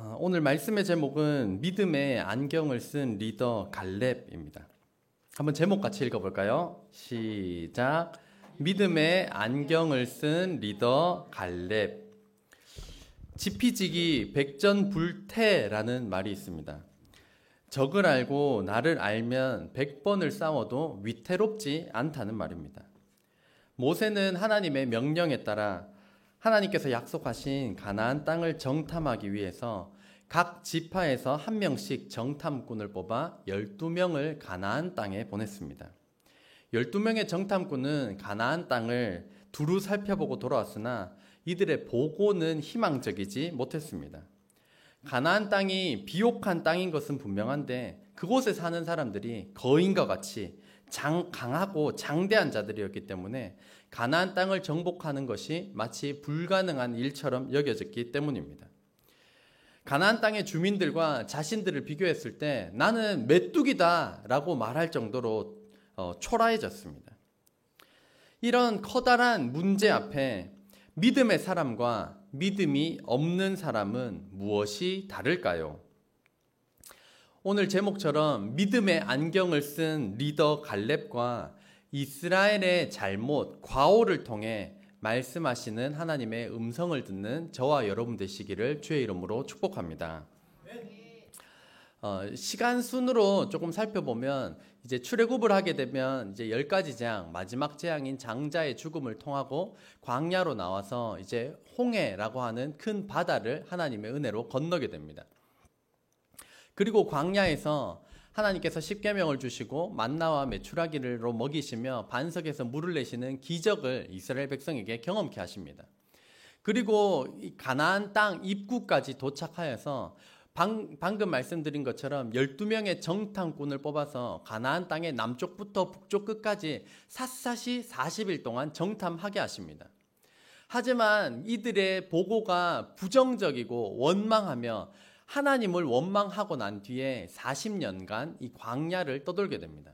오늘 말씀의 제목은 믿음의 안경을 쓴 리더 갈렙입니다. 한번 제목 같이 읽어볼까요? 시작. 믿음의 안경을 쓴 리더 갈렙. 지피지기 백전불태라는 말이 있습니다. 적을 알고 나를 알면 100번을 싸워도 위태롭지 않다는 말입니다. 모세는 하나님의 명령에 따라 하나님께서 약속하신 가나안 땅을 정탐하기 위해서 각 지파에서 한 명씩 정탐꾼을 뽑아 12명을 가나안 땅에 보냈습니다. 12명의 정탐꾼은 가나안 땅을 두루 살펴보고 돌아왔으나 이들의 보고는 희망적이지 못했습니다. 가나안 땅이 비옥한 땅인 것은 분명한데 그곳에 사는 사람들이 거인과 같이 강하고 장대한 자들이었기 때문에 가나안 땅을 정복하는 것이 마치 불가능한 일처럼 여겨졌기 때문입니다. 가나안 땅의 주민들과 자신들을 비교했을 때 나는 메뚜기다 라고 말할 정도로 초라해졌습니다. 이런 커다란 문제 앞에 믿음의 사람과 믿음이 없는 사람은 무엇이 다를까요? 오늘 제목처럼 믿음의 안경을 쓴 리더 갈렙과 이스라엘의 잘못, 과오를 통해 말씀하시는 하나님의 음성을 듣는 저와 여러분 되시기를 주의 이름으로 축복합니다. 시간 순으로 조금 살펴보면 이제 출애굽을 하게 되면 이제 10가지 재앙, 마지막 재앙인 장자의 죽음을 통하고 광야로 나와서 이제 홍해라고 하는 큰 바다를 하나님의 은혜로 건너게 됩니다. 그리고 광야에서 하나님께서 십계명을 주시고 만나와 메추라기로 먹이시며 반석에서 물을 내시는 기적을 이스라엘 백성에게 경험케 하십니다. 그리고 이 가나안 땅 입구까지 도착하여서 방금 말씀드린 것처럼 12명의 정탐꾼을 뽑아서 가나안 땅의 남쪽부터 북쪽 끝까지 샅샅이 40일 동안 정탐하게 하십니다. 하지만 이들의 보고가 부정적이고 원망하며 하나님을 원망하고 난 뒤에 40년간 이 광야를 떠돌게 됩니다.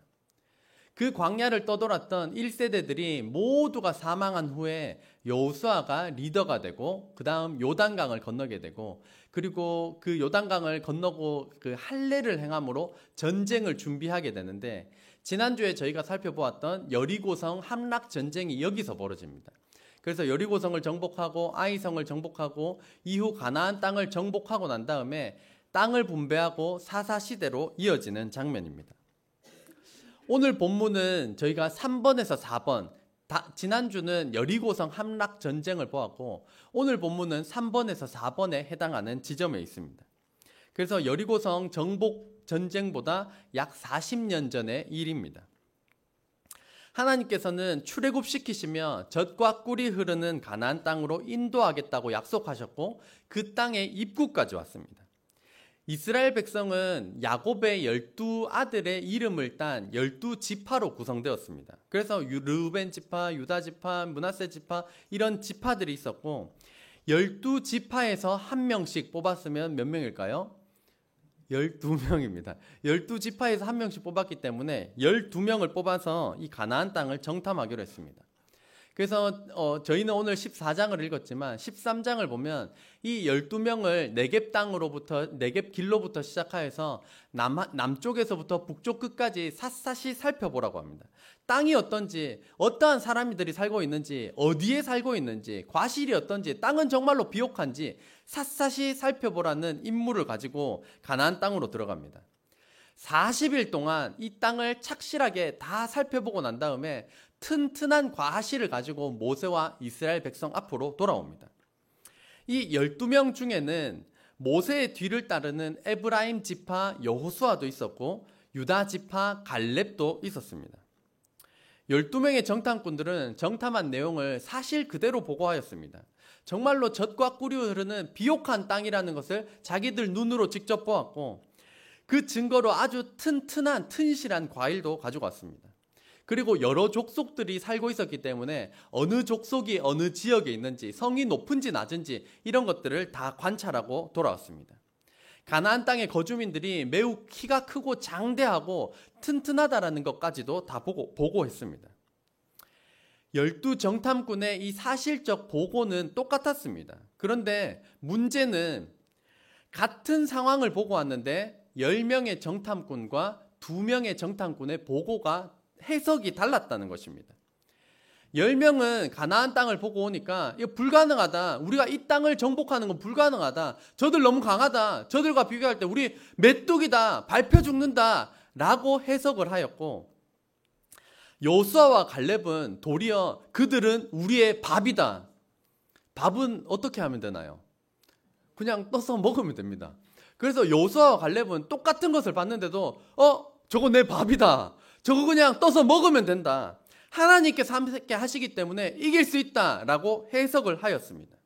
그 광야를 떠돌았던 1세대들이 모두가 사망한 후에 여호수아가 리더가 되고 그 다음 요단강을 건너게 되고 그리고 그 요단강을 건너고 그 할례를 행함으로 전쟁을 준비하게 되는데 지난주에 저희가 살펴보았던 여리고성 함락 전쟁이 여기서 벌어집니다. 그래서 여리고성을 정복하고 아이성을 정복하고 이후 가나안 땅을 정복하고 난 다음에 땅을 분배하고 사사시대로 이어지는 장면입니다. 오늘 본문은 저희가 3번에서 4번, 지난주는 여리고성 함락 전쟁을 보았고 오늘 본문은 3번에서 4번에 해당하는 지점에 있습니다. 그래서 여리고성 정복 전쟁보다 약 40년 전의 일입니다. 하나님께서는 출애굽시키시며 젖과 꿀이 흐르는 가나안 땅으로 인도하겠다고 약속하셨고 그 땅의 입구까지 왔습니다. 이스라엘 백성은 야곱의 12아들의 이름을 딴 12지파로 구성되었습니다. 그래서 르우벤 지파, 유다 지파, 므낫세 지파 이런 지파들이 있었고 12지파에서 한 명씩 뽑았으면 몇 명일까요? 12명입니다. 12지파에서 한 명씩 뽑았기 때문에 12명을 뽑아서 이 가나안 땅을 정탐하기로 했습니다. 그래서 저희는 오늘 14장을 읽었지만 13장을 보면 이 12명을 네겝 땅으로부터 네겝 길로부터 시작하여서 남쪽에서부터 북쪽 끝까지 샅샅이 살펴보라고 합니다. 땅이 어떤지, 어떠한 사람들이 살고 있는지, 어디에 살고 있는지, 과실이 어떤지, 땅은 정말로 비옥한지 샅샅이 살펴보라는 임무를 가지고 가나안 땅으로 들어갑니다. 40일 동안 이 땅을 착실하게 다 살펴보고 난 다음에 튼튼한 과실을 가지고 모세와 이스라엘 백성 앞으로 돌아옵니다. 이 12명 중에는 모세의 뒤를 따르는 에브라임 지파 여호수아도 있었고 유다 지파 갈렙도 있었습니다. 12명의 정탐꾼들은 정탐한 내용을 사실 그대로 보고하였습니다. 정말로 젖과 꿀이 흐르는 비옥한 땅이라는 것을 자기들 눈으로 직접 보았고 그 증거로 아주 튼튼한 튼실한 과일도 가지고 왔습니다. 그리고 여러 족속들이 살고 있었기 때문에 어느 족속이 어느 지역에 있는지 성이 높은지 낮은지 이런 것들을 다 관찰하고 돌아왔습니다. 가나안 땅의 거주민들이 매우 키가 크고 장대하고 튼튼하다라는 것까지도 다 보고했습니다. 12정탐꾼의 이 사실적 보고는 똑같았습니다. 그런데 문제는 같은 상황을 보고 왔는데 10명의 정탐꾼과 2명의 정탐꾼의 보고가 해석이 달랐다는 것입니다. 10명은 가나안 땅을 보고 오니까 이거 불가능하다. 우리가 이 땅을 정복하는 건 불가능하다. 저들 너무 강하다. 저들과 비교할 때 우리 메뚜기다. 밟혀 죽는다. 라고 해석을 하였고, 여호수아와 갈렙은 도리어 그들은 우리의 밥이다. 밥은 어떻게 하면 되나요? 그냥 떠서 먹으면 됩니다. 그래서 여호수아와 갈렙은 똑같은 것을 봤는데도 저거 내 밥이다. 저거 그냥 떠서 먹으면 된다. 하나님께서 함께 하시기 때문에 이길 수 있다라고 해석을 하였습니다.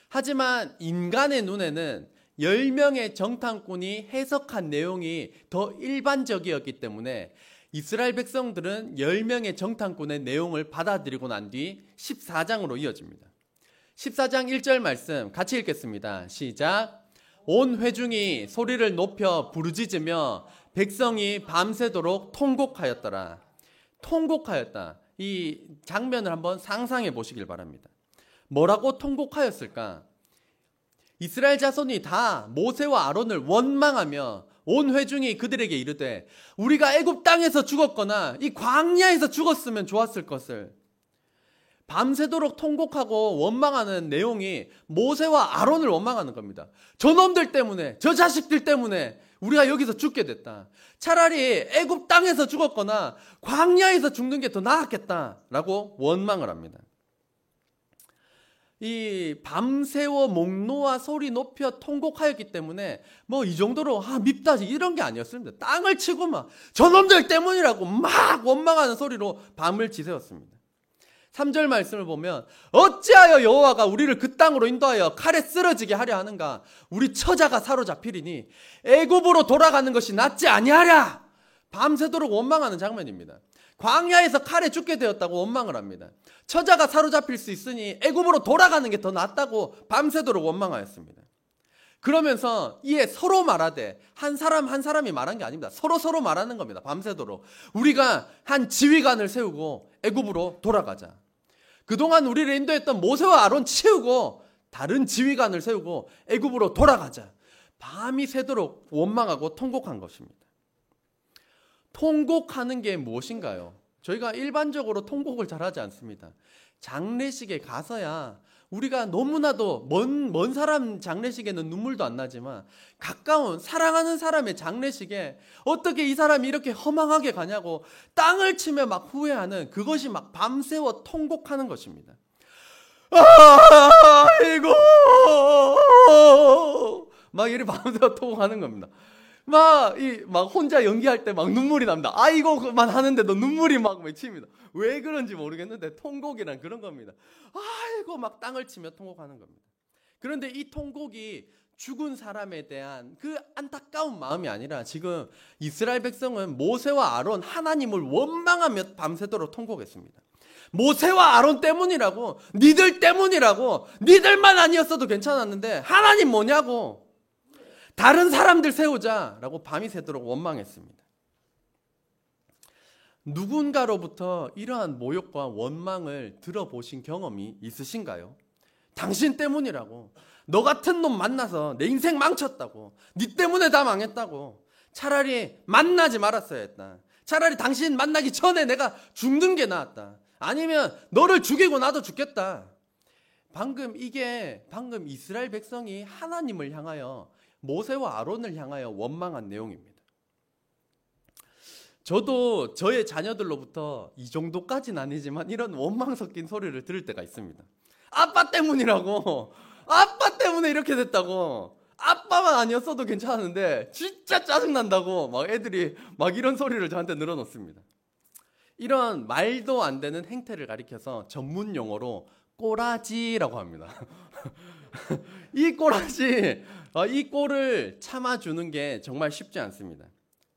하지만 인간의 눈에는 10명의 정탐꾼이 해석한 내용이 더 일반적이었기 때문에 이스라엘 백성들은 10명의 정탐꾼의 내용을 받아들이고 난 뒤 14장으로 이어집니다. 14장 1절 말씀 같이 읽겠습니다. 시작. 온 회중이 소리를 높여 부르짖으며 백성이 밤새도록 통곡하였더라. 통곡하였다. 이 장면을 한번 상상해 보시길 바랍니다. 뭐라고 통곡하였을까? 이스라엘 자손이 다 모세와 아론을 원망하며 온 회중이 그들에게 이르되 우리가 애굽 땅에서 죽었거나 이 광야에서 죽었으면 좋았을 것을. 밤새도록 통곡하고 원망하는 내용이 모세와 아론을 원망하는 겁니다. 저놈들 때문에, 저 자식들 때문에 우리가 여기서 죽게 됐다. 차라리 애굽 땅에서 죽었거나 광야에서 죽는 게 더 나았겠다라고 원망을 합니다. 이 밤새워 목 놓아 소리 높여 통곡하였기 때문에 뭐 이 정도로 밉다 이런 게 아니었습니다. 땅을 치고 막 저놈들 때문이라고 막 원망하는 소리로 밤을 지새웠습니다. 3절 말씀을 보면 어찌하여 여호와가 우리를 그 땅으로 인도하여 칼에 쓰러지게 하려 하는가? 우리 처자가 사로잡히리니 애굽으로 돌아가는 것이 낫지 아니하랴. 밤새도록 원망하는 장면입니다. 광야에서 칼에 죽게 되었다고 원망을 합니다. 처자가 사로잡힐 수 있으니 애굽으로 돌아가는 게 더 낫다고 밤새도록 원망하였습니다. 그러면서 이에 서로 말하되 한 사람 한 사람이 말한 게 아닙니다. 서로 말하는 겁니다. 밤새도록 우리가 한 지휘관을 세우고 애굽으로 돌아가자. 그동안 우리를 인도했던 모세와 아론 치우고 다른 지휘관을 세우고 애굽으로 돌아가자. 밤이 새도록 원망하고 통곡한 것입니다. 통곡하는 게 무엇인가요? 저희가 일반적으로 통곡을 잘하지 않습니다. 장례식에 가서야 우리가 너무나도 먼 사람 장례식에는 눈물도 안 나지만 가까운 사랑하는 사람의 장례식에 어떻게 이 사람이 이렇게 허망하게 가냐고 땅을 치며 막 후회하는 그것이 막 밤새워 통곡하는 것입니다. 아이고 막 이렇게 밤새워 통곡하는 겁니다. 막 혼자 연기할 때 막 눈물이 납니다. 아이고만 하는데도 눈물이 막 맺힙니다. 왜 그런지 모르겠는데 통곡이란 그런 겁니다. 아이고 막 땅을 치며 통곡하는 겁니다. 그런데 이 통곡이 죽은 사람에 대한 그 안타까운 마음이 아니라 지금 이스라엘 백성은 모세와 아론 하나님을 원망하며 밤새도록 통곡했습니다. 모세와 아론 때문이라고, 니들 때문이라고, 니들만 아니었어도 괜찮았는데 하나님 뭐냐고, 다른 사람들 세우자라고 밤이 새도록 원망했습니다. 누군가로부터 이러한 모욕과 원망을 들어보신 경험이 있으신가요? 당신 때문이라고, 너 같은 놈 만나서 내 인생 망쳤다고, 니 때문에 다 망했다고, 차라리 만나지 말았어야 했다, 차라리 당신 만나기 전에 내가 죽는 게 나았다, 아니면 너를 죽이고 나도 죽겠다. 방금 이스라엘 백성이 하나님을 향하여, 모세와 아론을 향하여 원망한 내용입니다. 저도 저의 자녀들로부터 이 정도까지는 아니지만 이런 원망 섞인 소리를 들을 때가 있습니다. 아빠 때문이라고, 아빠 때문에 이렇게 됐다고, 아빠만 아니었어도 괜찮았는데 진짜 짜증난다고 막 애들이 막 이런 소리를 저한테 늘어놓습니다. 이런 말도 안 되는 행태를 가리켜서 전문 용어로 꼬라지라고 합니다. 이 꼬라지, 이 꼴을 참아주는 게 정말 쉽지 않습니다.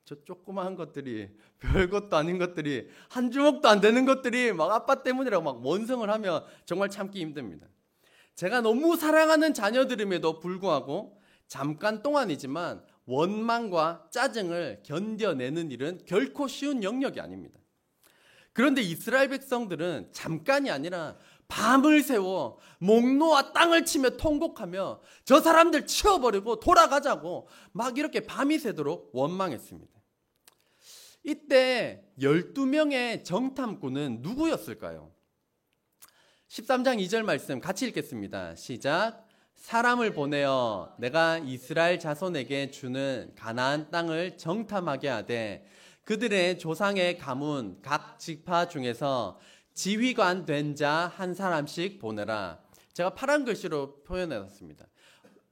저 조그마한 것들이, 별것도 아닌 것들이, 한 주먹도 안 되는 것들이 막 아빠 때문이라고 막 원성을 하며 정말 참기 힘듭니다. 제가 너무 사랑하는 자녀들임에도 불구하고 잠깐 동안이지만 원망과 짜증을 견뎌내는 일은 결코 쉬운 영역이 아닙니다. 그런데 이스라엘 백성들은 잠깐이 아니라 밤을 새워 목 놓아 땅을 치며 통곡하며 저 사람들 치워버리고 돌아가자고 막 이렇게 밤이 새도록 원망했습니다. 이때 12명의 정탐꾼은 누구였을까요? 13장 2절 말씀 같이 읽겠습니다. 시작. 사람을 보내어 내가 이스라엘 자손에게 주는 가나안 땅을 정탐하게 하되 그들의 조상의 가문 각 지파 중에서 지휘관 된 자 한 사람씩 보내라. 제가 파란 글씨로 표현해놨습니다.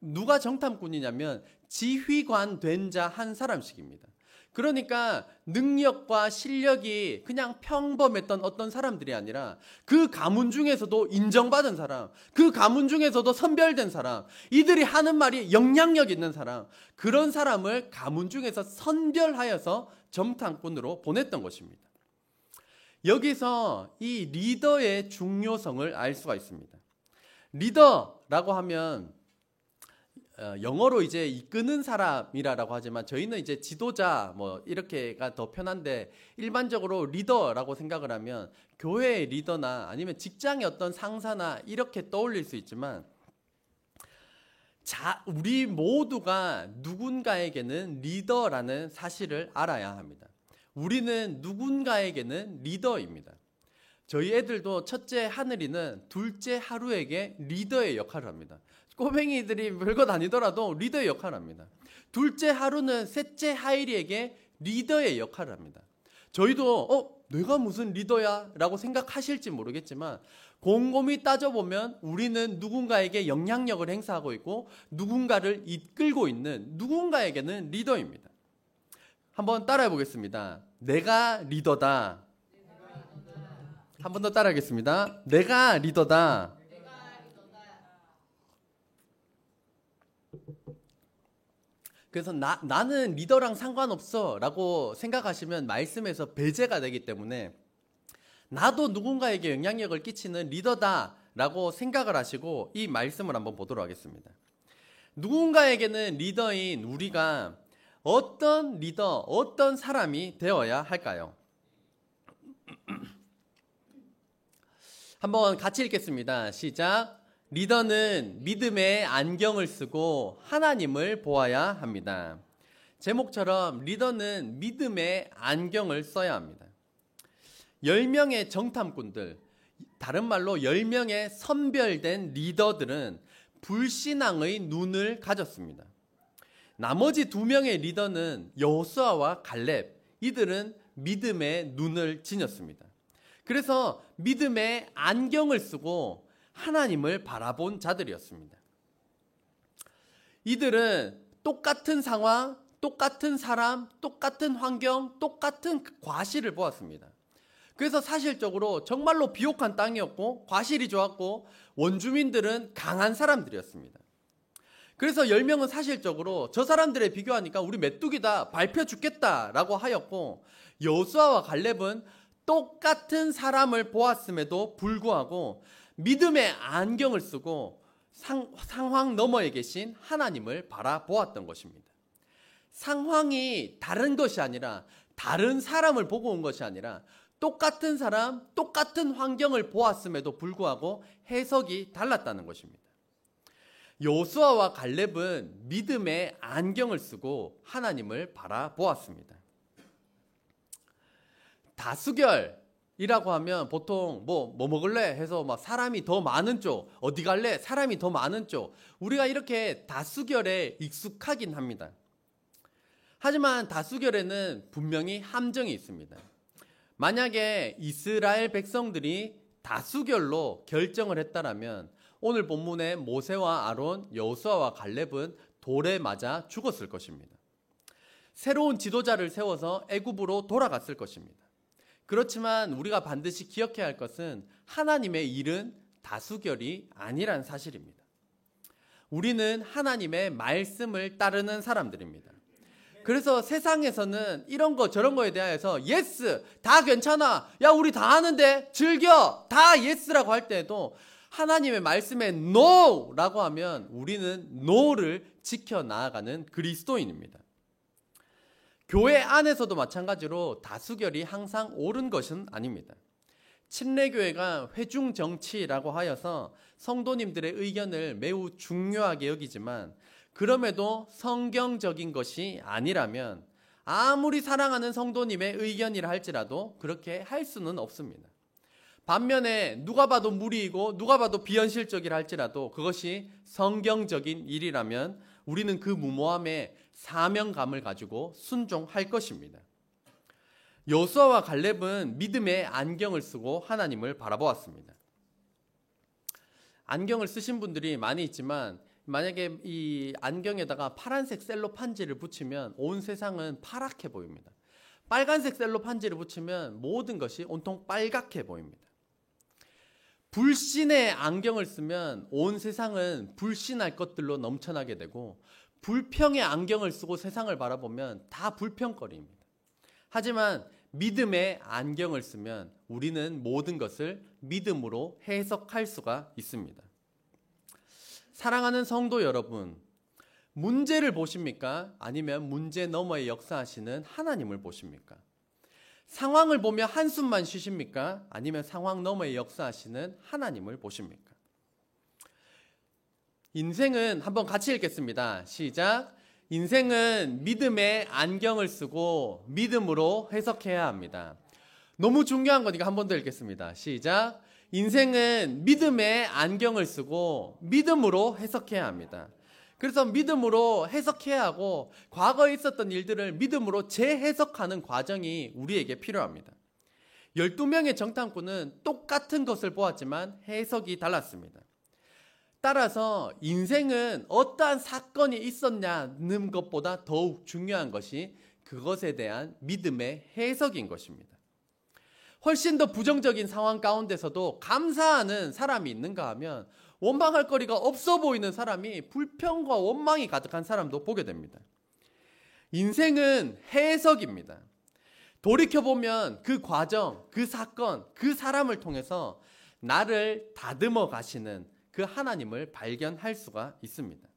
누가 정탐꾼이냐면 지휘관 된 자 한 사람씩입니다. 그러니까 능력과 실력이 그냥 평범했던 어떤 사람들이 아니라 그 가문 중에서도 인정받은 사람, 그 가문 중에서도 선별된 사람, 이들이 하는 말이 영향력 있는 사람, 그런 사람을 가문 중에서 선별하여서 정탐꾼으로 보냈던 것입니다. 여기서 이 리더의 중요성을 알 수가 있습니다. 리더라고 하면 영어로 이제 이끄는 사람이라고 하지만 저희는 이제 지도자 뭐 이렇게가 더 편한데 일반적으로 리더라고 생각을 하면 교회의 리더나 아니면 직장의 어떤 상사나 이렇게 떠올릴 수 있지만 우리 모두가 누군가에게는 리더라는 사실을 알아야 합니다. 우리는 누군가에게는 리더입니다. 저희 애들도 첫째 하늘이는 둘째 하루에게 리더의 역할을 합니다. 꼬맹이들이 별것 아니더라도 리더의 역할을 합니다. 둘째 하루는 셋째 하일이에게 리더의 역할을 합니다. 저희도 내가 무슨 리더야? 라고 생각하실지 모르겠지만 곰곰이 따져보면 우리는 누군가에게 영향력을 행사하고 있고 누군가를 이끌고 있는 누군가에게는 리더입니다. 한번 따라해 보겠습니다. 내가 리더다. 한 번 더 따라하겠습니다. 내가 리더다. 그래서 나는 리더랑 상관없어 라고 생각하시면 말씀에서 배제가 되기 때문에 나도 누군가에게 영향력을 끼치는 리더다 라고 생각을 하시고 이 말씀을 한번 보도록 하겠습니다. 누군가에게는 리더인 우리가 어떤 리더, 어떤 사람이 되어야 할까요? 한번 같이 읽겠습니다. 시작. 리더는 믿음의 안경을 쓰고 하나님을 보아야 합니다. 제목처럼 리더는 믿음의 안경을 써야 합니다. 10명의 정탐꾼들, 다른 말로 10명의 선별된 리더들은 불신앙의 눈을 가졌습니다. 나머지 2명의 리더는 여호수아와 갈렙, 이들은 믿음의 눈을 지녔습니다. 그래서 믿음의 안경을 쓰고 하나님을 바라본 자들이었습니다. 이들은 똑같은 상황, 똑같은 사람, 똑같은 환경, 똑같은 과실을 보았습니다. 그래서 사실적으로 정말로 비옥한 땅이었고 과실이 좋았고 원주민들은 강한 사람들이었습니다. 그래서 10명은 사실적으로 저 사람들에 비교하니까 우리 메뚜기다 밟혀 죽겠다라고 하였고 여호수아와 갈렙은 똑같은 사람을 보았음에도 불구하고 믿음의 안경을 쓰고 상황 너머에 계신 하나님을 바라보았던 것입니다. 상황이 다른 것이 아니라 다른 사람을 보고 온 것이 아니라 똑같은 사람, 똑같은 환경을 보았음에도 불구하고 해석이 달랐다는 것입니다. 여호수아와 갈렙은 믿음의 안경을 쓰고 하나님을 바라보았습니다. 다수결이라고 하면 보통 뭐 먹을래 해서 막 사람이 더 많은 쪽, 어디 갈래? 사람이 더 많은 쪽. 우리가 이렇게 다수결에 익숙하긴 합니다. 하지만 다수결에는 분명히 함정이 있습니다. 만약에 이스라엘 백성들이 다수결로 결정을 했다라면 오늘 본문의 모세와 아론, 여호수아와 갈렙은 돌에 맞아 죽었을 것입니다. 새로운 지도자를 세워서 애굽으로 돌아갔을 것입니다. 그렇지만 우리가 반드시 기억해야 할 것은 하나님의 일은 다수결이 아니란 사실입니다. 우리는 하나님의 말씀을 따르는 사람들입니다. 그래서 세상에서는 이런 거 저런 거에 대해서 예스, 다 괜찮아, 야 우리 다 하는데 즐겨, 다 예스라고 할 때에도 하나님의 말씀에 NO라고 하면 우리는 NO를 지켜나가는 그리스도인입니다. 교회 안에서도 마찬가지로 다수결이 항상 옳은 것은 아닙니다. 침례교회가 회중 정치라고 하여서 성도님들의 의견을 매우 중요하게 여기지만 그럼에도 성경적인 것이 아니라면 아무리 사랑하는 성도님의 의견이라 할지라도 그렇게 할 수는 없습니다. 반면에 누가 봐도 무리이고 누가 봐도 비현실적이라 할지라도 그것이 성경적인 일이라면 우리는 그 무모함에 사명감을 가지고 순종할 것입니다. 여호수아와 갈렙은 믿음의 안경을 쓰고 하나님을 바라보았습니다. 안경을 쓰신 분들이 많이 있지만 만약에 이 안경에다가 파란색 셀로판지를 붙이면 온 세상은 파랗게 보입니다. 빨간색 셀로판지를 붙이면 모든 것이 온통 빨갛게 보입니다. 불신의 안경을 쓰면 온 세상은 불신할 것들로 넘쳐나게 되고 불평의 안경을 쓰고 세상을 바라보면 다 불평거리입니다. 하지만 믿음의 안경을 쓰면 우리는 모든 것을 믿음으로 해석할 수가 있습니다. 사랑하는 성도 여러분, 문제를 보십니까? 아니면 문제 너머에 역사하시는 하나님을 보십니까? 상황을 보며 한숨만 쉬십니까? 아니면 상황 너머에 역사하시는 하나님을 보십니까? 인생은 한번 같이 읽겠습니다. 시작. 인생은 믿음의 안경을 쓰고 믿음으로 해석해야 합니다. 너무 중요한 거니까 한 번 더 읽겠습니다. 시작. 인생은 믿음의 안경을 쓰고 믿음으로 해석해야 합니다. 그래서 믿음으로 해석해야 하고 과거에 있었던 일들을 믿음으로 재해석하는 과정이 우리에게 필요합니다. 12명의 정탐꾼은 똑같은 것을 보았지만 해석이 달랐습니다. 따라서 인생은 어떠한 사건이 있었냐는 것보다 더욱 중요한 것이 그것에 대한 믿음의 해석인 것입니다. 훨씬 더 부정적인 상황 가운데서도 감사하는 사람이 있는가 하면 원망할 거리가 없어 보이는 사람이 불평과 원망이 가득한 사람도 보게 됩니다. 인생은 해석입니다. 돌이켜보면 그 과정, 그 사건, 그 사람을 통해서 나를 다듬어 가시는 그 하나님을 발견할 수가 있습니다.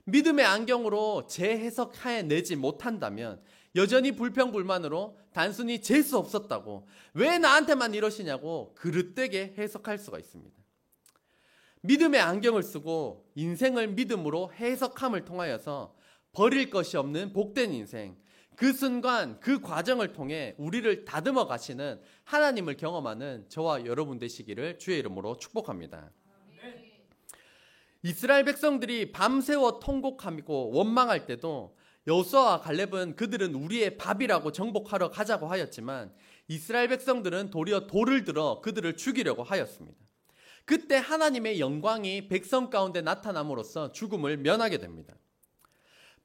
믿음의 안경으로 재해석해내지 못한다면 여전히 불평불만으로 단순히 재수 없었다고 왜 나한테만 이러시냐고 그릇되게 해석할 수가 있습니다. 믿음의 안경을 쓰고 인생을 믿음으로 해석함을 통하여서 버릴 것이 없는 복된 인생, 그 순간 그 과정을 통해 우리를 다듬어 가시는 하나님을 경험하는 저와 여러분 되시기를 주의 이름으로 축복합니다. 이스라엘 백성들이 밤새워 통곡하고 원망할 때도 여호수아와 갈렙은 그들은 우리의 밥이라고 정복하러 가자고 하였지만 이스라엘 백성들은 도리어 돌을 들어 그들을 죽이려고 하였습니다. 그때 하나님의 영광이 백성 가운데 나타남으로써 죽음을 면하게 됩니다.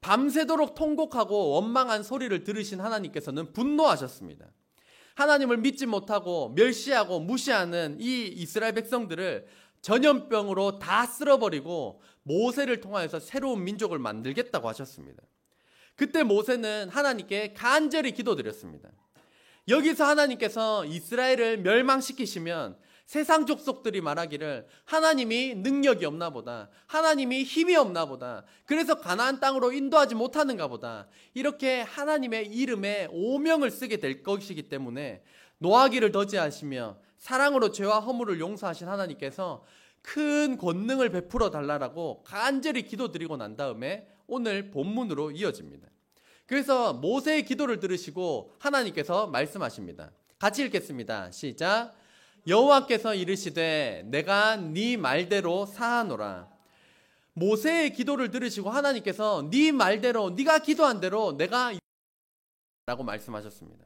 밤새도록 통곡하고 원망한 소리를 들으신 하나님께서는 분노하셨습니다. 하나님을 믿지 못하고 멸시하고 무시하는 이 이스라엘 백성들을 전염병으로 다 쓸어버리고 모세를 통하여서 새로운 민족을 만들겠다고 하셨습니다. 그때 모세는 하나님께 간절히 기도드렸습니다. 여기서 하나님께서 이스라엘을 멸망시키시면 세상 족속들이 말하기를 하나님이 능력이 없나 보다, 하나님이 힘이 없나 보다, 그래서 가나안 땅으로 인도하지 못하는가 보다, 이렇게 하나님의 이름에 오명을 쓰게 될 것이기 때문에 노하기를 더디하시며 사랑으로 죄와 허물을 용서하신 하나님께서 큰 권능을 베풀어 달라고 간절히 기도드리고 난 다음에 오늘 본문으로 이어집니다. 그래서 모세의 기도를 들으시고 하나님께서 말씀하십니다. 같이 읽겠습니다. 시작. 여호와께서 이르시되 내가 네 말대로 사하노라. 모세의 기도를 들으시고 하나님께서 네 말대로 네가 기도한 대로 내가 라고 말씀하셨습니다.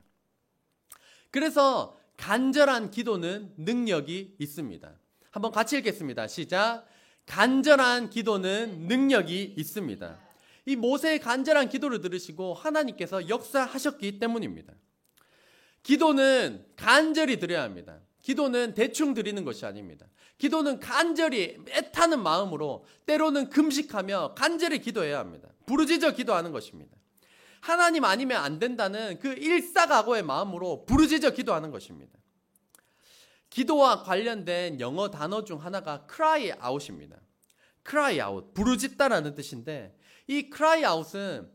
그래서 간절한 기도는 능력이 있습니다. 한번 같이 읽겠습니다. 시작. 간절한 기도는 능력이 있습니다. 이 모세의 간절한 기도를 들으시고 하나님께서 역사하셨기 때문입니다. 기도는 간절히 드려야 합니다. 기도는 대충 드리는 것이 아닙니다. 기도는 간절히 애타는 마음으로 때로는 금식하며 간절히 기도해야 합니다. 부르짖어 기도하는 것입니다. 하나님 아니면 안 된다는 그 일사각오의 마음으로 부르짖어 기도하는 것입니다. 기도와 관련된 영어 단어 중 하나가 cry out입니다. cry out, 부르짖다라는 뜻인데 이 cry out은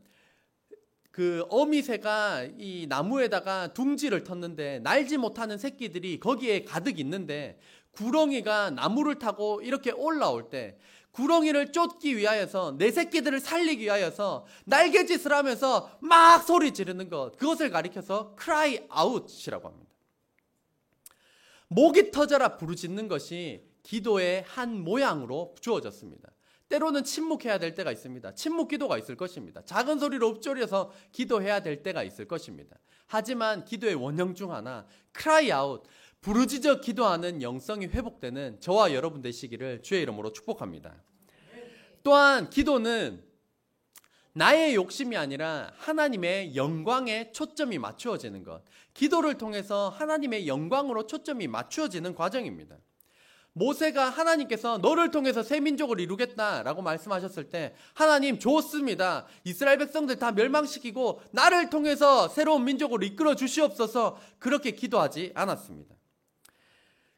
그 어미새가 이 나무에다가 둥지를 텄는데 날지 못하는 새끼들이 거기에 가득 있는데 구렁이가 나무를 타고 이렇게 올라올 때 구렁이를 쫓기 위하여서 내 새끼들을 살리기 위하여서 날개짓을 하면서 막 소리 지르는 것, 그것을 가리켜서 cry out이라고 합니다. 목이 터져라 부르짖는 것이 기도의 한 모양으로 주어졌습니다. 때로는 침묵해야 될 때가 있습니다. 침묵 기도가 있을 것입니다. 작은 소리로 읊조려서 기도해야 될 때가 있을 것입니다. 하지만 기도의 원형 중 하나, cry out, 부르짖어 기도하는 영성이 회복되는 저와 여러분 되시기를 주의 이름으로 축복합니다. 또한 기도는 나의 욕심이 아니라 하나님의 영광에 초점이 맞추어지는 것, 기도를 통해서 하나님의 영광으로 초점이 맞추어지는 과정입니다. 모세가 하나님께서 너를 통해서 새 민족을 이루겠다라고 말씀하셨을 때 하나님 좋습니다. 이스라엘 백성들 다 멸망시키고 나를 통해서 새로운 민족을 이끌어 주시옵소서, 그렇게 기도하지 않았습니다.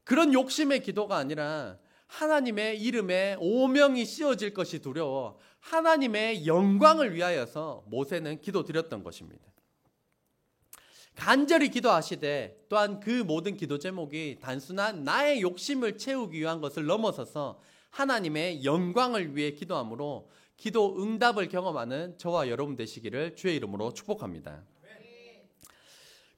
그런 욕심의 기도가 아니라 하나님의 이름에 오명이 씌워질 것이 두려워 하나님의 영광을 위하여서 모세는 기도드렸던 것입니다. 간절히 기도하시되 또한 그 모든 기도 제목이 단순한 나의 욕심을 채우기 위한 것을 넘어서서 하나님의 영광을 위해 기도하므로 기도 응답을 경험하는 저와 여러분 되시기를 주의 이름으로 축복합니다.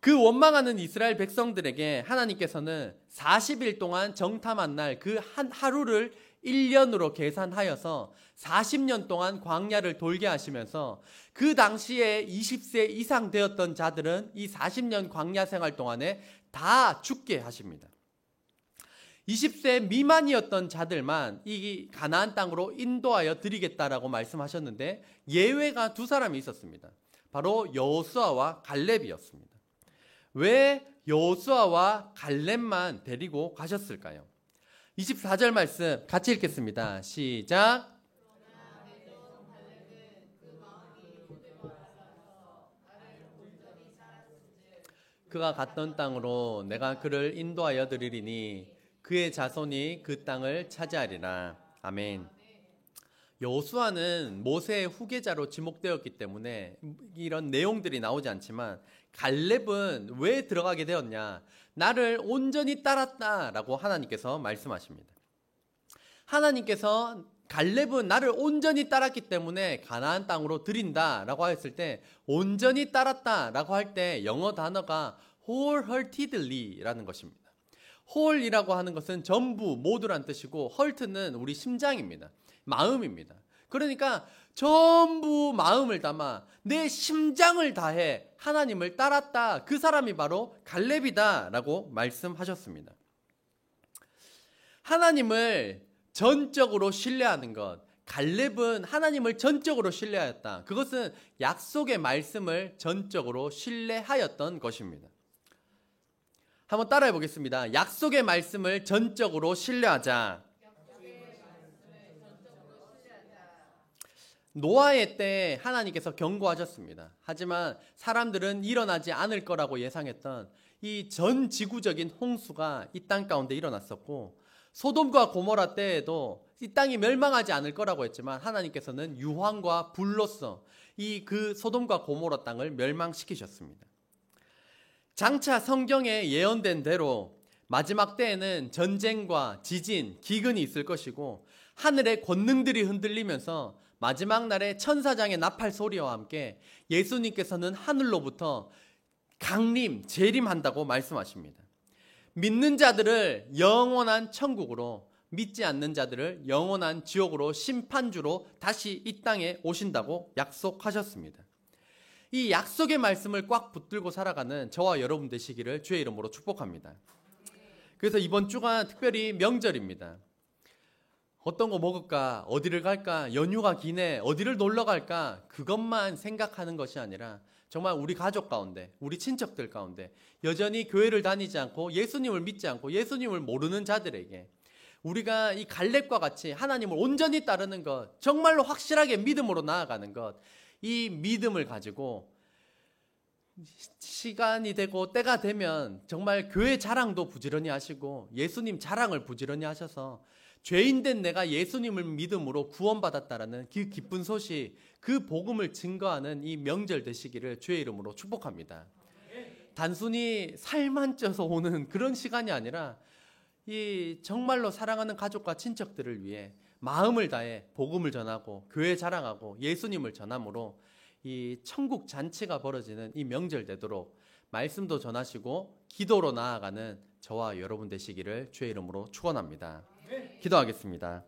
그 원망하는 이스라엘 백성들에게 하나님께서는 40일 동안 정탐한 날 그 한 하루를 1년으로 계산하여서 40년 동안 광야를 돌게 하시면서 그 당시에 20세 이상 되었던 자들은 이 40년 광야 생활 동안에 다 죽게 하십니다. 20세 미만이었던 자들만 이 가나안 땅으로 인도하여 드리겠다라고 말씀하셨는데 예외가 두 사람이 있었습니다. 바로 여호수아와 갈렙이었습니다. 왜 여호수아와 갈렙만 데리고 가셨을까요? 24절 말씀 같이 읽겠습니다. 시작. 그가 갔던 땅으로 내가 그를 인도하여 드리리니 그의 자손이 그 땅을 차지하리라. 아멘. 여호수아는 모세의 후계자로 지목되었기 때문에 이런 내용들이 나오지 않지만 갈렙은 왜 들어가게 되었냐? 나를 온전히 따랐다라고 하나님께서 말씀하십니다. 하나님께서 갈렙은 나를 온전히 따랐기 때문에 가나안 땅으로 드린다라고 했을 때 온전히 따랐다라고 할 때 영어 단어가 wholeheartedly라는 것입니다. whole이라고 하는 것은 전부, 모두란 뜻이고 heart는 우리 심장입니다. 마음입니다. 그러니까 전부 마음을 담아 내 심장을 다해 하나님을 따랐다. 그 사람이 바로 갈렙이다라고 말씀하셨습니다. 하나님을 전적으로 신뢰하는 것. 갈렙은 하나님을 전적으로 신뢰하였다. 그것은 약속의 말씀을 전적으로 신뢰하였던 것입니다. 한번 따라해 보겠습니다. 약속의 말씀을 전적으로 신뢰하자. 노아의 때 하나님께서 경고하셨습니다. 하지만 사람들은 일어나지 않을 거라고 예상했던 이 전 지구적인 홍수가 이 땅 가운데 일어났었고, 소돔과 고모라 때에도 이 땅이 멸망하지 않을 거라고 했지만 하나님께서는 유황과 불로써 이 그 소돔과 고모라 땅을 멸망시키셨습니다. 장차 성경에 예언된 대로 마지막 때에는 전쟁과 지진, 기근이 있을 것이고 하늘의 권능들이 흔들리면서 마지막 날에 천사장의 나팔 소리와 함께 예수님께서는 하늘로부터 강림, 재림한다고 말씀하십니다. 믿는 자들을 영원한 천국으로, 믿지 않는 자들을 영원한 지옥으로 심판주로 다시 이 땅에 오신다고 약속하셨습니다. 이 약속의 말씀을 꽉 붙들고 살아가는 저와 여러분 되시기를 주의 이름으로 축복합니다. 그래서 이번 주가 특별히 명절입니다. 어떤 거 먹을까? 어디를 갈까? 연휴가 기네. 어디를 놀러 갈까? 그것만 생각하는 것이 아니라 정말 우리 가족 가운데, 우리 친척들 가운데 여전히 교회를 다니지 않고 예수님을 믿지 않고 예수님을 모르는 자들에게 우리가 이 갈렙과 같이 하나님을 온전히 따르는 것, 정말로 확실하게 믿음으로 나아가는 것, 이 믿음을 가지고 시간이 되고 때가 되면 정말 교회 자랑도 부지런히 하시고 예수님 자랑을 부지런히 하셔서 죄인된 내가 예수님을 믿음으로 구원받았다라는 그 기쁜 소식, 그 복음을 증거하는 이 명절 되시기를 주의 이름으로 축복합니다. 단순히 살만 쪄서 오는 그런 시간이 아니라 이 정말로 사랑하는 가족과 친척들을 위해 마음을 다해 복음을 전하고 교회 자랑하고 예수님을 전함으로 이 천국 잔치가 벌어지는 이 명절 되도록 말씀도 전하시고 기도로 나아가는 저와 여러분 되시기를 주의 이름으로 축원합니다. 기도하겠습니다.